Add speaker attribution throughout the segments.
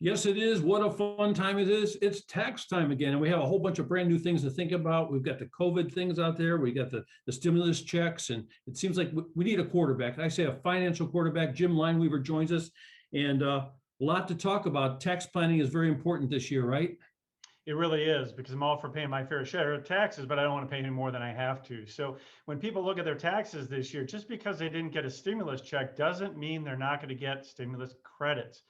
Speaker 1: Yes, it is. What a fun time it is. It's tax time again, and we have a whole bunch of brand new things to think about. We've got the COVID things out there. We got the stimulus checks, and it seems like we need a quarterback. I say a financial quarterback. Jim Lineweaver joins us, and a lot to talk about. Tax planning is very important this year, right?
Speaker 2: It really is, because I'm all for paying my fair share of taxes, but I don't want to pay any more than I have to. So when people look at their taxes this year, just because they didn't get a stimulus check doesn't mean they're not going to get stimulus credits.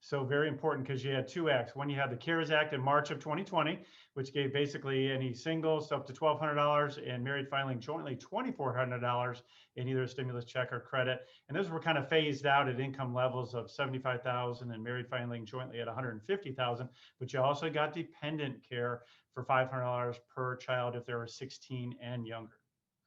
Speaker 2: So very important, because you had two acts. One, you had the CARES Act in March of 2020, which gave basically any singles up to $1,200 and married filing jointly $2,400 in either a stimulus check or credit. And those were kind of phased out at income levels of 75,000 and married filing jointly at 150,000. But you also got dependent care for $500 per child if they were 16 and younger.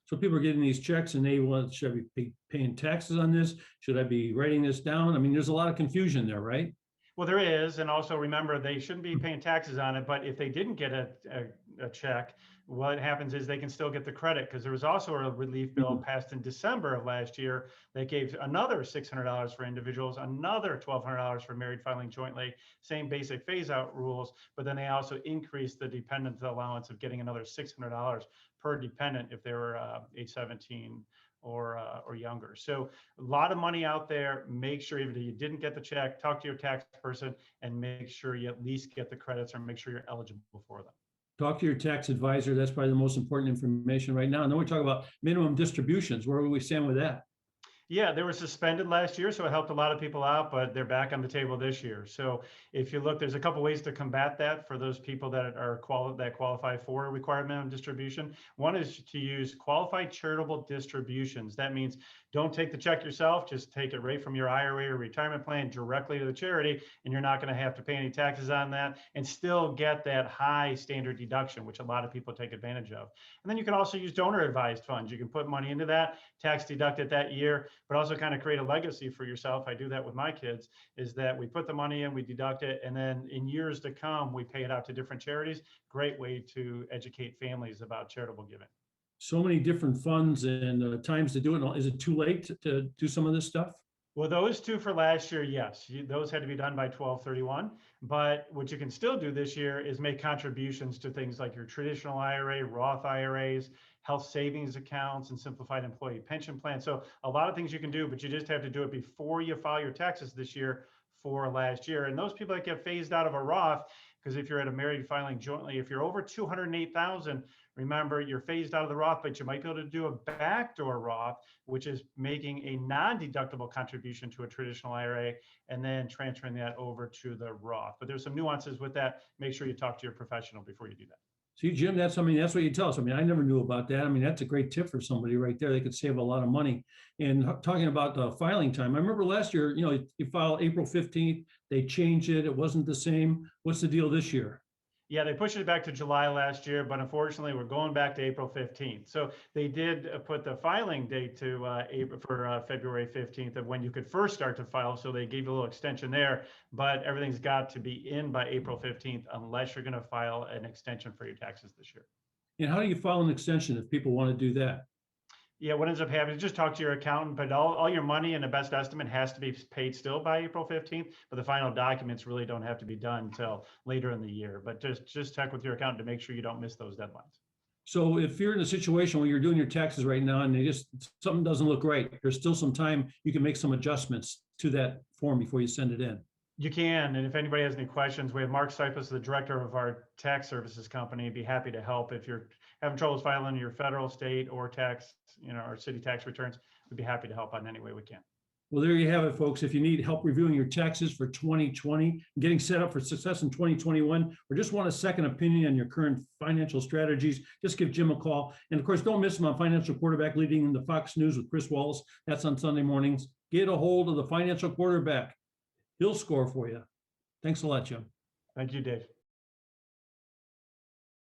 Speaker 1: So people are getting these checks, and they want, should I be paying taxes on this? Should I be writing this down? I mean, there's a lot of confusion there, right?
Speaker 2: Well, there is, and also remember, they shouldn't be paying taxes on it, but if they didn't get a check, what happens is they can still get the credit, because there was also a relief bill passed in December of last year that gave another $600 for individuals, another $1,200 for married filing jointly, same basic phase out rules, but then they also increased the dependent allowance of getting another $600 per dependent if they were age 17 or younger. So a lot of money out there. Make sure even if you didn't get the check, talk to your tax person and make sure you at least get the credits, or make sure you're eligible for them.
Speaker 1: Talk to your tax advisor. That's probably the most important information right now. And then we talk about minimum distributions. Where will we stand with that?
Speaker 2: Yeah, they were suspended last year, so it helped a lot of people out, but they're back on the table this year. So if you look, there's a couple ways to combat that for those people that qualify for a required minimum distribution. One is to use qualified charitable distributions. That means don't take the check yourself, just take it right from your IRA or retirement plan directly to the charity, and you're not going to have to pay any taxes on that and still get that high standard deduction, which a lot of people take advantage of. And then you can also use donor advised funds. You can put money into that, tax deduct it that year, but also kind of create a legacy for yourself. I do that with my kids, is that we put the money in, we deduct it, and then in years to come, we pay it out to different charities. Great way to educate families about charitable giving.
Speaker 1: So many different funds and times to do it. Is it too late to do some of this stuff?
Speaker 2: Well, those two for last year, yes, those had to be done by 12/31. But what you can still do this year is make contributions to things like your traditional IRA, Roth IRAs, health savings accounts, and simplified employee pension plan. So a lot of things you can do, but you just have to do it before you file your taxes this year for last year. And those people that get phased out of a Roth, because if you're at a married filing jointly, if you're over 208,000, remember you're phased out of the Roth, but you might be able to do a backdoor Roth, which is making a non-deductible contribution to a traditional IRA and then transferring that over to the Roth. But there's some nuances with that. Make sure you talk to your professional before you do that.
Speaker 1: See, Jim, that's what you tell us. I mean, I never knew about that. I mean, that's a great tip for somebody right there. They could save a lot of money. And talking about the filing time, I remember last year, you file April 15th, they changed it. It wasn't the same. What's the deal this year?
Speaker 2: Yeah, they pushed it back to July last year, but unfortunately, we're going back to April 15th. So they did put the filing date to February 15th of when you could first start to file. So they gave a little extension there, but everything's got to be in by April 15th unless you're going to file an extension for your taxes this year.
Speaker 1: And how do you file an extension if people want to do that?
Speaker 2: Yeah, what ends up happening is just talk to your accountant, but all your money and the best estimate has to be paid still by April 15th, but the final documents really don't have to be done until later in the year. But just check with your accountant to make sure you don't miss those deadlines.
Speaker 1: So if you're in a situation where you're doing your taxes right now and something doesn't look right, there's still some time you can make some adjustments to that form before you send it in.
Speaker 2: You can, and if anybody has any questions, we have Mark Cyprus, the director of our tax services company, be happy to help. If you're having troubles filing your federal, state, or tax, or city tax returns, we'd be happy to help out in any way we can.
Speaker 1: Well, there you have it, folks. If you need help reviewing your taxes for 2020, getting set up for success in 2021, or just want a second opinion on your current financial strategies, just give Jim a call. And of course, don't miss him on Financial Quarterback Leading in the Fox News with Chris Wallace. That's on Sunday mornings. Get a hold of the Financial Quarterback. He'll score for you. Thanks a lot, Jim.
Speaker 2: Thank you, Dave.